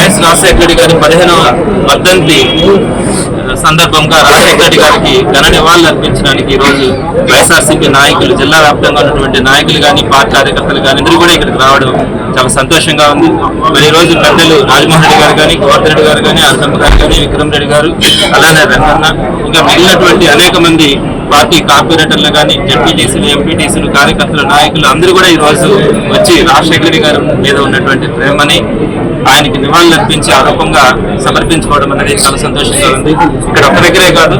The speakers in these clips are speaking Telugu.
వైఎస్ రాజశేఖర రెడ్డి గారి 15వ వర్ధంతి సందర్భంగా రాజశేఖర రెడ్డి గారికి ఘన నివాళులు అర్పించడానికి ఈరోజు వైఎస్ఆర్సీపీ నాయకులు, జిల్లా వ్యాప్తంగా ఉన్నటువంటి నాయకులు కానీ, పార్టీ కార్యకర్తలు కానీ అందరూ కూడా ఇక్కడికి రావడం చాలా సంతోషంగా ఉంది. మరి ఈ రోజు పెద్దలు రాజమోహన్ రెడ్డి గారు కానీ, గోవర్ధన్ రెడ్డి గారు కానీ, అల్కమ్మ గారు కానీ, విక్రమ్ రెడ్డి గారు, అలానే రంగన్న, ఇంకా మిగిలినటువంటి అనేక మంది పార్టీ కార్పొరేటర్లు కానీ, జడ్పీటీసీలు, ఎంపీటీసీలు, కార్యకర్తలు, నాయకులు అందరూ కూడా ఈ రోజు వచ్చి రాజశేఖర రెడ్డి గారి మీద ఉన్నటువంటి ప్రేమని ఆయనకి నివాళులు అర్పించి ఆరోపంగా సమర్పించుకోవడం అనేది చాలా సంతోషంగా ఉంది. ఇక్కడ ఒక దగ్గరే కాదు,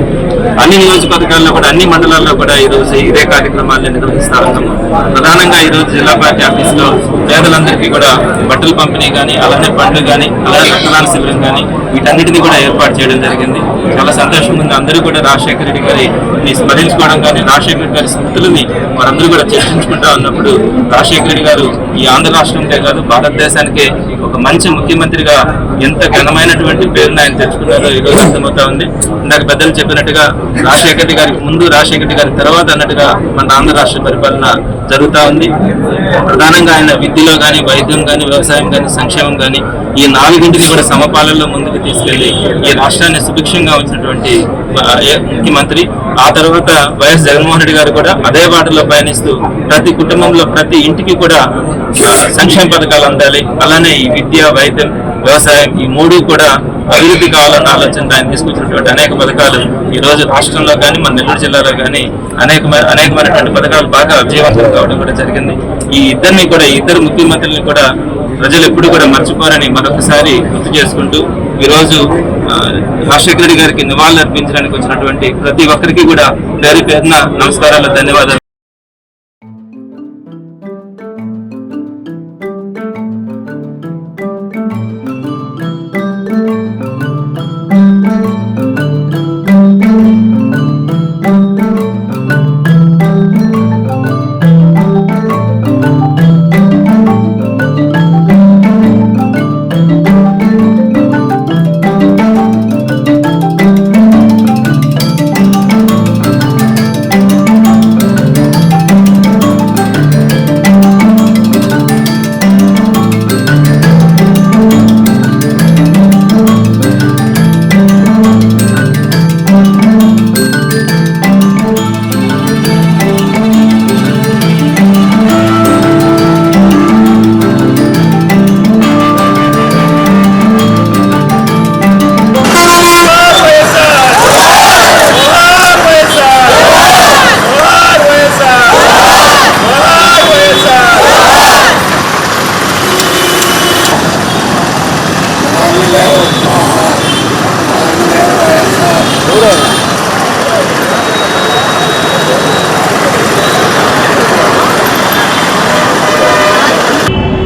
అన్ని నియోజకవర్గాల్లో కూడా, అన్ని మండలాల్లో కూడా ఈ రోజు ఇదే కార్యక్రమాన్ని నిర్వహిస్తా ఉన్నాము. ప్రధానంగా ఈ రోజు జిల్లా పార్టీ ఆఫీసులో పేదలందరికీ కూడా బట్టలు పంపిణీ కానీ, అలానే పండ్లు కానీ, అలానే రక్తదాన శిబిరం కానీ వీటన్నిటిని కూడా ఏర్పాటు చేయడం జరిగింది. చాలా సంతోషంగా ఉంది. అందరూ కూడా రాజశేఖర రెడ్డి గారిని స్మరించుకోవడం కానీ, రాజశేఖర రెడ్డి గారి స్మృతులని వారందరూ కూడా చర్చించుకుంటా ఉన్నప్పుడు రాజశేఖర రెడ్డి గారు ఈ ఆంధ్ర రాష్ట్రంకే కాదు భారతదేశానికే ఒక మంచి ముఖ్యమంత్రిగా ఎంత ఘనమైనటువంటి పేరును ఆయన తెచ్చుకున్నారో ఈ రోజు అర్థమవుతా ఉంది. ఇందాక పెద్దలు చెప్పినట్టుగా రాజశేఖర రెడ్డి గారికి ముందు, రాజశేఖర రెడ్డి గారి తర్వాత అన్నట్టుగా మన ఆంధ్ర రాష్ట్ర పరిపాలన జరుగుతూ ఉంది. ప్రధానంగా ఆయన విద్యలో కానీ, వైద్యం కానీ, వ్యవసాయం కానీ, సంక్షేమం కానీ ఈ నాలుగింటిని కూడా సమపాలనలో ముందుకు తీసుకెళ్లి ఈ రాష్ట్రాన్ని సుభిక్షంగా ఉంచినటువంటి ముఖ్యమంత్రి. ఆ తర్వాత వైఎస్ జగన్మోహన్ రెడ్డి గారు కూడా అదే బాటలో పయనిస్తూ ప్రతి కుటుంబంలో, ప్రతి ఇంటికి కూడా సంక్షేమ పథకాలు అందాలి, అలానే ఈ విద్య, వైద్యం, వ్యవసాయం ఈ మూడు కూడా అభివృద్ధి కావాలన్న ఆలోచన ఆయన తీసుకొచ్చినటువంటి అనేక పథకాలు ఈ రోజు రాష్ట్రంలో కానీ, మన నెల్లూరు జిల్లాలో కానీ అనేకమైనటువంటి పథకాలు బాగా విజయవంతం కావడం కూడా జరిగింది. ఈ ఇద్దరు ముఖ్యమంత్రులను కూడా ప్రజలు ఎప్పుడు కూడా మర్చిపోరని మరొకసారి గుర్తు చేసుకుంటూ ఈరోజు రాజశేఖర రెడ్డి గారికి నివాళులు అర్పించడానికి వచ్చినటువంటి ప్రతి ఒక్కరికి కూడా పేరు పేరున నమస్కారాలు, ధన్యవాదాలు.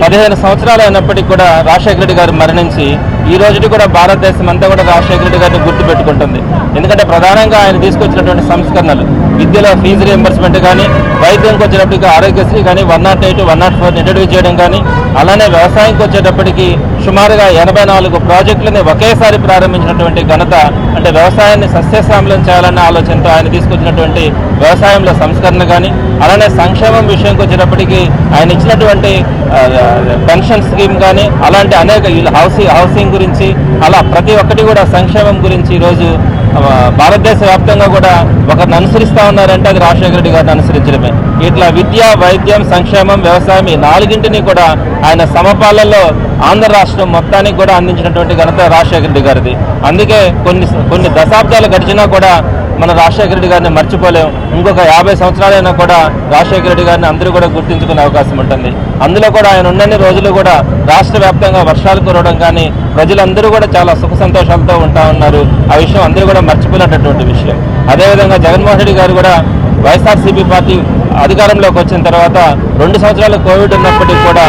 పదిహేను సంవత్సరాలు అయినప్పటికీ కూడా రాజశేఖర రెడ్డి గారు మరణించి ఈ రోజుకి కూడా భారతదేశం అంతా కూడా రాజశేఖర రెడ్డి గారిని గుర్తుపెట్టుకుంటుంది. ఎందుకంటే ప్రధానంగా ఆయన తీసుకొచ్చినటువంటి సంస్కరణలు, విద్యలో ఫీజు రియంబర్స్మెంట్ కానీ, వైద్యంకి వచ్చేటప్పటికి ఆరోగ్యశ్రీ కానీ, 108, 104 ఇంట్రడ్యూస్ చేయడం కానీ, అలానే వ్యవసాయంకి వచ్చేటప్పటికి సుమారుగా 84 ప్రాజెక్టులని ఒకేసారి ప్రారంభించినటువంటి ఘనత, అంటే వ్యవసాయాన్ని సస్యశ్యామలం చేయాలన్న ఆలోచనతో ఆయన తీసుకొచ్చినటువంటి వ్యవసాయంలో సంస్కరణ కానీ, అలానే సంక్షేమం విషయంకి వచ్చేటప్పటికి ఆయన ఇచ్చినటువంటి పెన్షన్ స్కీమ్ కానీ, అలాంటి అనేక హౌసింగ్ గురించి, అలా ప్రతి ఒక్కటి కూడా సంక్షేమం గురించి ఈరోజు భారతదేశ వ్యాప్తంగా కూడా ఒకరిని అనుసరిస్తూ ఉన్నారంటే అది రాజశేఖర రెడ్డి గారిని అనుసరించడమే. ఇట్లా విద్య, వైద్యం, సంక్షేమం, వ్యవసాయం ఈ నాలుగింటిని కూడా ఆయన సమపాలనలో ఆంధ్ర రాష్ట్రం మొత్తానికి కూడా అందించినటువంటి ఘనత రాజశేఖర రెడ్డి గారిది. అందుకే కొన్ని దశాబ్దాలు గడిచినా కూడా మన రాజశేఖర రెడ్డి గారిని మర్చిపోలేం. ఇంకొక 50 సంవత్సరాలైనా కూడా రాజశేఖర రెడ్డి గారిని అందరూ కూడా గుర్తించుకునే అవకాశం ఉంటుంది. అందులో కూడా ఆయన ఉన్నన్ని రోజులు కూడా రాష్ట్ర వ్యాప్తంగా వర్షాలు కురవడం కానీ, ప్రజలందరూ కూడా చాలా సుఖ సంతోషాలతో ఉంటా ఉన్నారు. ఆ విషయం అందరూ కూడా మర్చిపోయినటువంటి విషయం. అదేవిధంగా జగన్మోహన్ రెడ్డి గారు కూడా వైఎస్ఆర్సీపీ పార్టీ అధికారంలోకి వచ్చిన తర్వాత 2 సంవత్సరాలు కోవిడ్ ఉన్నప్పటికీ కూడా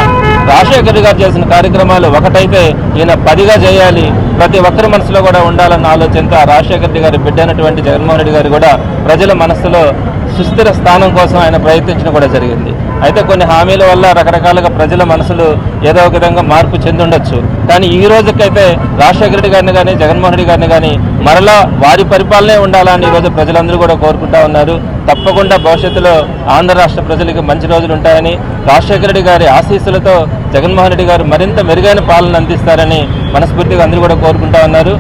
రాజశేఖర రెడ్డి గారు చేసిన కార్యక్రమాలు ఒకటైతే ఈయన 10గా చేయాలి, ప్రతి ఒక్కరి మనసులో కూడా ఉండాలన్న ఆలోచనతో రాజశేఖర రెడ్డి గారి బిడ్డ అయినటువంటి జగన్మోహన్ రెడ్డి గారు కూడా ప్రజల మనస్సులో సుస్థిర స్థానం కోసం ఆయన ప్రయత్నించడం కూడా జరిగింది. అయితే కొన్ని హామీల వల్ల రకరకాలుగా ప్రజల మనసులు ఏదో ఒక విధంగా మార్పు చెందుండొచ్చు. కానీ ఈ రోజుకైతే రాజశేఖర రెడ్డి గారిని కానీ, జగన్మోహన్ రెడ్డి గారిని కానీ మరలా వారి పరిపాలనే ఉండాలని ఈరోజు ప్రజలందరూ కూడా కోరుకుంటా ఉన్నారు. తప్పకుండా భవిష్యత్తులో ఆంధ్ర రాష్ట్ర ప్రజలకి మంచి రోజులు ఉంటాయని, రాజశేఖర రెడ్డి గారి ఆశీస్సులతో జగన్మోహన్ రెడ్డి గారు మరింత మెరుగైన పాలన అందిస్తారని మనస్ఫూర్తిగా అందరూ కూడా కోరుకుంటా ఉన్నారు.